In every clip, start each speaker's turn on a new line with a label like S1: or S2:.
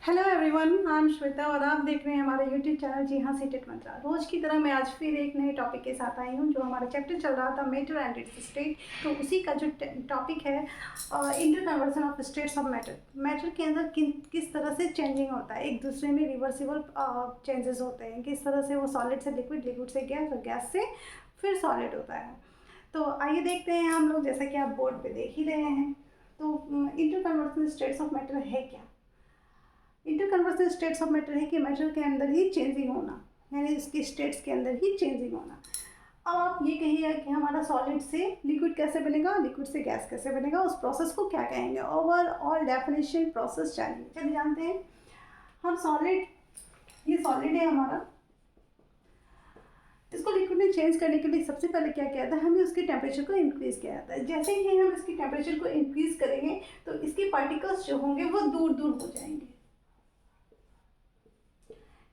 S1: Hello everyone, I am Shweta और आप देख रहे हैं हमारा यूट्यूब चैनल जी हाँ सीटेट मंत्रा। रोज़ की तरह मैं आज फिर एक नए टॉपिक के साथ आई हूँ। जो हमारा चैप्टर चल रहा था मैटर एंड इट्स स्टेट, तो उसी का जो टॉपिक है inter conversion of states of matter. Matter के अंदर किस तरह से चेंजिंग होता है, एक दूसरे में रिवर्सिबल चेंजेस होते हैं, किस तरह से वो सॉलिड से लिक्विड, लिक्विड से गैस और गैस से फिर सॉलिड होता है। तो आइए देखते हैं हम लोग, जैसा कि आप बोर्ड पर देख ही रहे हैं। तो inter conversion states of matter है क्या? Inter conversion states of matter है कि मैटर के अंदर ही चेंजिंग होना, यानी इसके स्टेट्स के अंदर ही चेंजिंग होना। अब आप ये कहिए कि हमारा सॉलिड से लिक्विड कैसे बनेगा, लिक्विड से गैस कैसे बनेगा, उस प्रोसेस को क्या कहेंगे? ओवरऑल डेफिनेशन प्रोसेस चाहिए। चलिए जानते हैं हम सॉलिड, ये सॉलिड है हमारा, इसको लिक्विड में चेंज करने के लिए सबसे पहले क्या किया था, हमें उसके टेम्परेचर को इंक्रीज़ किया जाता है। जैसे ही हम इसके टेम्परेचर को इंक्रीज़ करेंगे तो इसके पार्टिकल्स जो होंगे वो दूर दूर हो जाएंगे,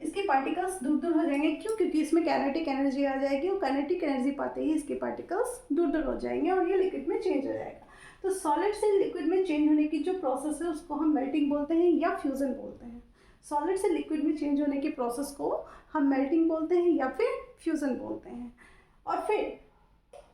S1: इसके पार्टिकल्स दूर दूर हो जाएंगे। क्यों? क्योंकि इसमें काइनेटिक एनर्जी आ जाएगी और काइनेटिक एनर्जी पाते ही इसके पार्टिकल्स दूर दूर हो जाएंगे और ये लिक्विड में चेंज हो जाएगा। तो सॉलिड से लिक्विड में चेंज होने की जो प्रोसेस है उसको हम मेल्टिंग बोलते हैं या फ्यूज़न बोलते हैं। सॉलिड से लिक्विड में चेंज होने की प्रोसेस को हम मेल्टिंग बोलते हैं या फिर फ्यूज़न बोलते हैं। और फिर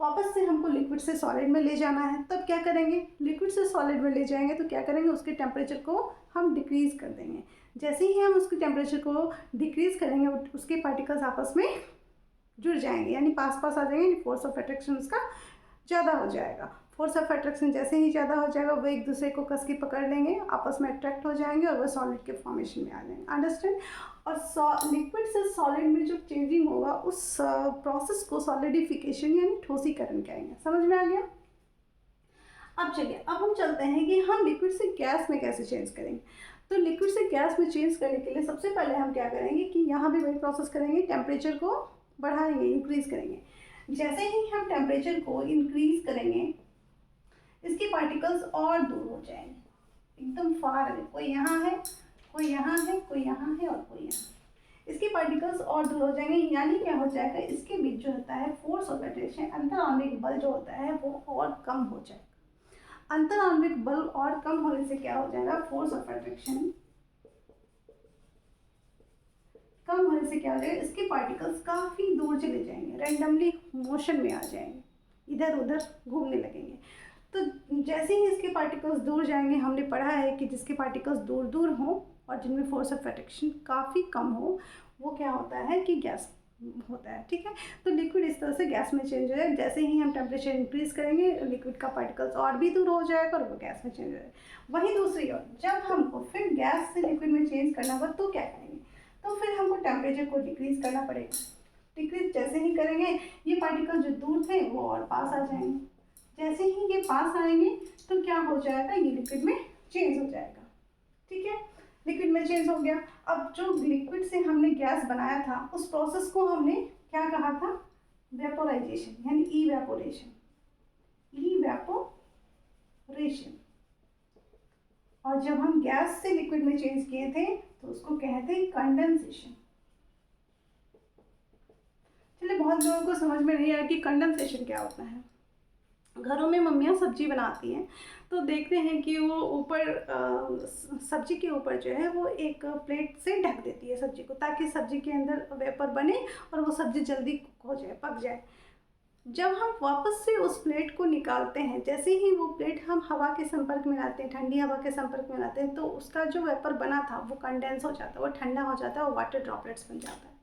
S1: वापस से हमको लिक्विड से सॉलिड में ले जाना है, तब क्या करेंगे? लिक्विड से सॉलिड में ले जाएंगे तो क्या करेंगे, उसके टेम्परेचर को हम डिक्रीज़ कर देंगे। जैसे ही हम उसके टेम्परेचर को डिक्रीज़ करेंगे उसके पार्टिकल्स आपस में जुड़ जाएंगे, यानी पास पास आ जाएंगे, फोर्स ऑफ अट्रैक्शन उसका ज़्यादा हो जाएगा। फोर्स ऑफ अट्रैक्शन जैसे ही ज़्यादा हो जाएगा वो एक दूसरे को कस के पकड़ लेंगे, आपस में अट्रैक्ट हो जाएंगे और वो सॉलिड के फॉर्मेशन में आ जाएंगे। अंडरस्टैंड? और लिक्विड से सॉलिड में जो चेंजिंग होगा उस प्रोसेस को सॉलिडिफिकेशन यानी ठोसीकरण कहेंगे। समझ में आ गया? अब चलिए, अब हम चलते हैं कि हम लिक्विड से गैस में कैसे चेंज करेंगे। तो लिक्विड से गैस में चेंज करने के लिए सबसे पहले हम क्या करेंगे कि यहाँ भी वही प्रोसेस करेंगे, टेम्परेचर को बढ़ाएंगे, इंक्रीज़ करेंगे। जैसे ही हम टेम्परेचर को इंक्रीज़ करेंगे इसके पार्टिकल्स और दूर हो जाएंगे, एकदम फार है, कोई यहाँ है, कोई यहाँ है, कोई यहाँ है और कोई यहाँ। इसके पार्टिकल्स और दूर हो जाएंगे, यानी क्या हो जाएगा, इसके बीच जो होता है फोर्स ऑफ अट्रैक्शन, अंतराण्विक बल जो होता है वो और कम हो जाएगा। अंतराण्विक बल और कम होने से क्या हो जाएगा, फोर्स ऑफ अट्रैक्शन कम होने से क्या हो जाएगा, इसके पार्टिकल्स काफ़ी दूर चले जाएंगे, रैंडमली मोशन में आ जाएंगे, इधर उधर घूमने लगेंगे। तो जैसे ही इसके पार्टिकल्स दूर जाएंगे, हमने पढ़ा है कि जिसके पार्टिकल्स दूर दूर हों और जिनमें फोर्स ऑफ अट्रैक्शन काफ़ी कम हो, वो क्या होता है कि गैस होता है। ठीक है, तो लिक्विड इस तरह से गैस में चेंज हो जाए। जैसे ही हम टेम्परेचर इंक्रीज़ करेंगे लिक्विड का पार्टिकल्स और भी दूर हो जाएगा और वो गैस में चेंज हो जाएगा। वहीं दूसरी ओर जब हमको फिर गैस से लिक्विड में चेंज करना होगा तो क्या करेंगे, तो फिर हमको टेम्परेचर को डिक्रीज़ करना पड़ेगा। डिक्रीज जैसे ही करेंगे ये पार्टिकल जो दूर थे वो और पास आ जाएंगे। जैसे ही ये पास आएंगे तो क्या हो जाएगा, ये लिक्विड में चेंज हो जाएगा। ठीक है, लिक्विड में चेंज हो गया। अब जो लिक्विड से हमने गैस बनाया था उस प्रोसेस को हमने क्या कहा था, वेपोराइजेशन यानी इवेपोरेशन, इवेपोरेशन। और जब हम गैस से लिक्विड में चेंज किए थे तो उसको कहते हैं कंडेंसेशन। चलिए, बहुत लोगों को समझ में नहीं आया कि कंडेंसेशन क्या होता है। घरों में मम्मियाँ सब्जी बनाती हैं तो देखते हैं कि वो ऊपर सब्जी के ऊपर जो है वो एक प्लेट से ढक देती है सब्जी को, ताकि सब्जी के अंदर वेपर बने और वो सब्जी जल्दी कुक हो जाए, पक जाए। जब हम वापस से उस प्लेट को निकालते हैं, जैसे ही वो प्लेट हम हवा के संपर्क में लाते हैं, ठंडी हवा के संपर्क में लाते हैं, तो उसका जो वेपर बना था वो कंडेंस हो जाता है, वो ठंडा हो जाता है और वाटर ड्रॉपलेट्स बन जाता है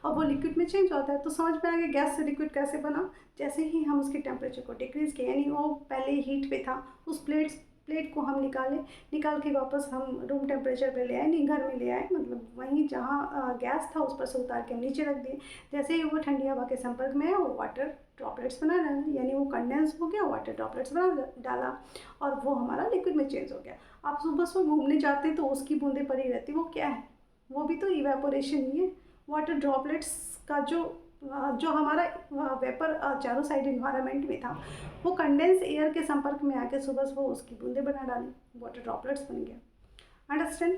S1: और वो लिक्विड में चेंज होता है। तो समझ में आ गया गैस से लिक्विड कैसे बना। जैसे ही हम उसके टेम्परेचर को डिक्रीज़ किया, यानी वो पहले हीट पे था, उस प्लेट को हम निकाल के वापस हम रूम टेम्परेचर पे ले आए, नहीं घर में ले आए, मतलब वहीं जहाँ गैस था उस पर से उतार के हम नीचे रख दिए। जैसे ही वो ठंडी हवा के संपर्क में आया वो वाटर ड्रॉपलेट्स बना डाला, यानी वो कंडेंस हो गया, वाटर ड्रॉपलेट्स बना डाला और वो हमारा लिक्विड में चेंज हो गया। आप सुबह घूमने जाते तो उसकी बूंदें पड़ी रहती, वो क्या है, वो भी तो इवेपोरेशन ही है। वाटर ड्रॉपलेट्स का जो हमारा वेपर चारों साइड इन्वायरमेंट में था वो कंडेंस एयर के संपर्क में आके सुबह वो उसकी बूंदें बना डाली, वाटर ड्रॉपलेट्स बन गया। अंडरस्टैंड?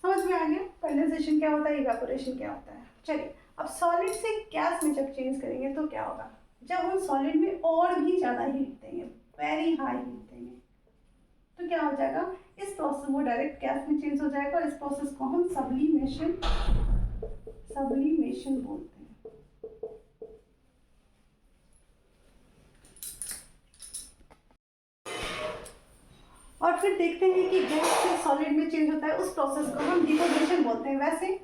S1: समझ में आ गया कंडेंसेशन क्या होता है, इवेपोरेशन क्या होता है। चलिए, अब सॉलिड से गैस में जब चेंज करेंगे तो क्या होगा, जब हम सॉलिड में और भी ज़्यादा हीट देंगे, वेरी हाई हीट देंगे, तो क्या हो जाएगा, इस प्रोसेस वो डायरेक्ट गैस में चेंज हो जाएगा और इस प्रोसेस को हम सब्लिमेशन बोलते हैं। और फिर देखते हैं कि गैस से सॉलिड में चेंज होता है, उस प्रोसेस को हम डिपोजिशन बोलते हैं। वैसे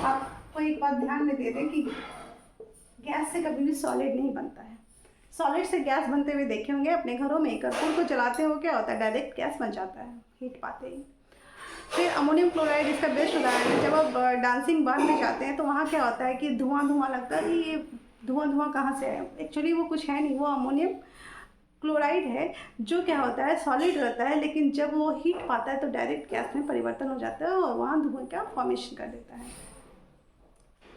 S1: आपको एक बात ध्यान में दे दें कि गैस से कभी भी सॉलिड नहीं बनता है। सॉलिड से गैस बनते हुए देखे होंगे अपने घरों में, कर्पूर को जलाते हो क्या होता है, डायरेक्ट गैस बन जाता है हीट पाते ही। फिर अमोनियम क्लोराइड इसका बेस्ट उदाहरण है। जब आप डांसिंग बार में जाते हैं तो वहाँ क्या होता है कि धुआं लगता है कि ये धुआं कहाँ से है। एक्चुअली वो कुछ है नहीं, वो अमोनियम क्लोराइड है जो क्या होता है, सॉलिड रहता है, लेकिन जब वो हीट पाता है तो डायरेक्ट गैस में परिवर्तन हो जाता है और वहाँ धुएं का फॉर्मेशन कर देता है।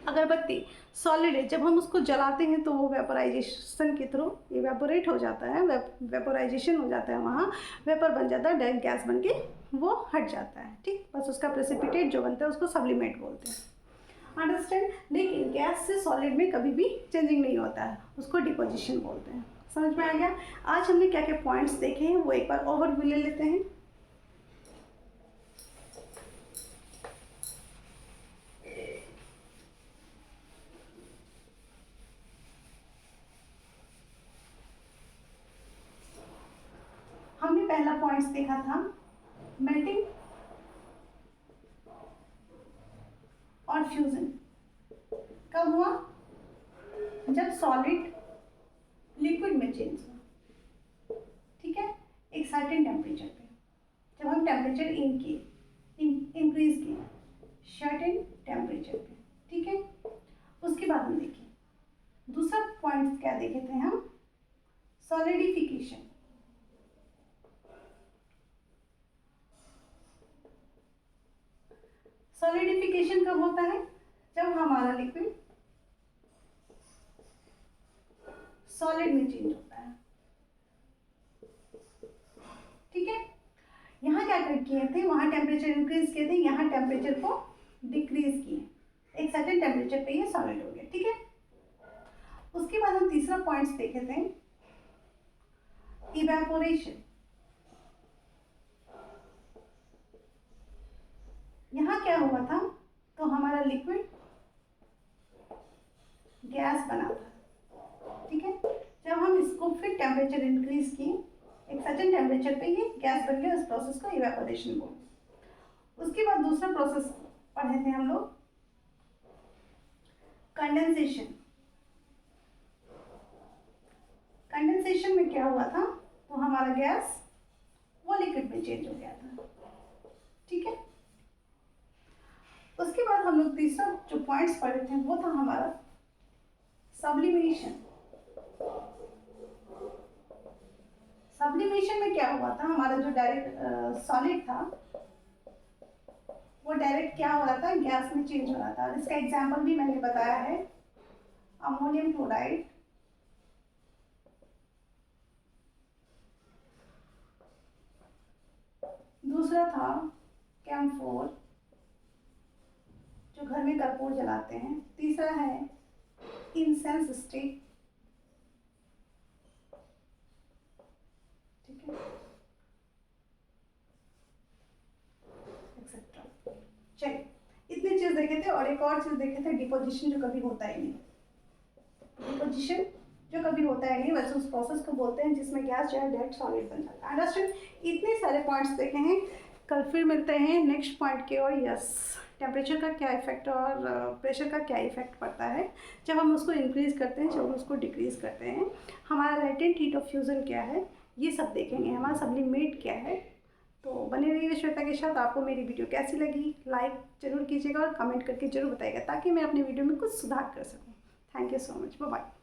S1: अगरबत्ती सॉलिड है, जब हम उसको जलाते हैं तो वो वेपोराइजेशन के थ्रू इवेपोरेट हो जाता है, वेपोराइजेशन हो जाता है, वहाँ वेपर बन जाता है, डायरेक्ट गैस बन के वो हट जाता है। ठीक, बस उसका प्रेसिपिटेट जो बनता है उसको सब्लिमेट बोलते हैं। अंडरस्टैंड। लेकिन गैस से सॉलिड में कभी भी चेंजिंग नहीं होता है, उसको डिपोजिशन बोलते हैं। समझ में आ गया? आज हमने क्या क्या पॉइंट्स देखे हैं वो एक बार ओवरव्यू ले लेते हैं। हमने पहला पॉइंट्स देखा था मेल्टिंग और फ्यूजन कब हुआ, जब सॉलिड लिक्विड में चेंज हुआ। ठीक है, एक सर्टेन टेम्परेचर पे, जब हम टेम्परेचर इंक्रीज किए सर्टेन टेम्परेचर पे। ठीक है, उसके बाद हम देखिए दूसरा पॉइंट क्या देखे थे हम, सॉलिडिफिकेशन। सॉलिडिफिकेशन कब होता है, जब हमारा लिक्विड सॉलिड में चेंज होता है। ठीक है, यहाँ क्या किए थे, वहां टेम्परेचर इंक्रीज किए थे, यहाँ टेम्परेचर को डिक्रीज किए, एक सर्टेन टेम्परेचर पे ये सॉलिड हो गया। ठीक है, उसके बाद हम तीसरा पॉइंट्स देखे थे इवेपोरेशन। यहाँ क्या हुआ था, तो हमारा लिक्विड गैस बना था। ठीक है, जब हम इसको फिर टेम्परेचर इंक्रीज किए, एक सर्टेन टेम्परेचर पे ये गैस बन गया, उस प्रोसेस को इवेपोरेशन बोलते। उसके बाद दूसरा प्रोसेस पढ़े थे हम लोग कंडेंसेशन। कंडेंसेशन में क्या हुआ था, तो हमारा गैस वो लिक्विड में चेंज हो गया था। ठीक है, उसके बाद हम लोग तीसरा जो पॉइंट्स पढ़े थे वो था हमारा सब्लिमेशन। सब्लिमेशन में क्या हुआ था, हमारा जो डायरेक्ट सॉलिड था वो डायरेक्ट क्या हो रहा था, गैस में चेंज हो रहा था। और इसका एग्जांपल भी मैंने बताया है, अमोनियम क्लोराइड, दूसरा था कैम्फोर जो घर में कर्पूर जलाते हैं, तीसरा है इंसेंस स्टिक। ठीक है, एक्सेट्रा। चलिए, इतनी चीज देखे थे और एक और चीज देखे थे डिपोजिशन, जो कभी होता ही नहीं। डिपोजिशन जो कभी होता ही नहीं, वैसे उस प्रोसेस को बोलते हैं जिसमें गैस जो है डायरेक्ट सॉलिड बन जाता है। अंडरस्टैंड? इतने सारे पॉइंट्स देखे हैं, कल फिर मिलते हैं नेक्स्ट पॉइंट के। और यस, टेम्परेचर का क्या इफेक्ट और प्रेशर का क्या इफेक्ट पड़ता है जब हम उसको इंक्रीज़ करते हैं, जब हम उसको डिक्रीज़ करते हैं, हमारा लेटेंट हीट ऑफ फ्यूज़न क्या है, ये सब देखेंगे, हमारा सब्लिमेट क्या है। तो बने रहिए श्वेता के साथ। आपको मेरी वीडियो कैसी लगी लाइक जरूर कीजिएगा और कमेंट करके जरूर बताइएगा, ताकि मैं अपनी वीडियो में कुछ सुधार कर सकूँ। Thank you so much, bye bye.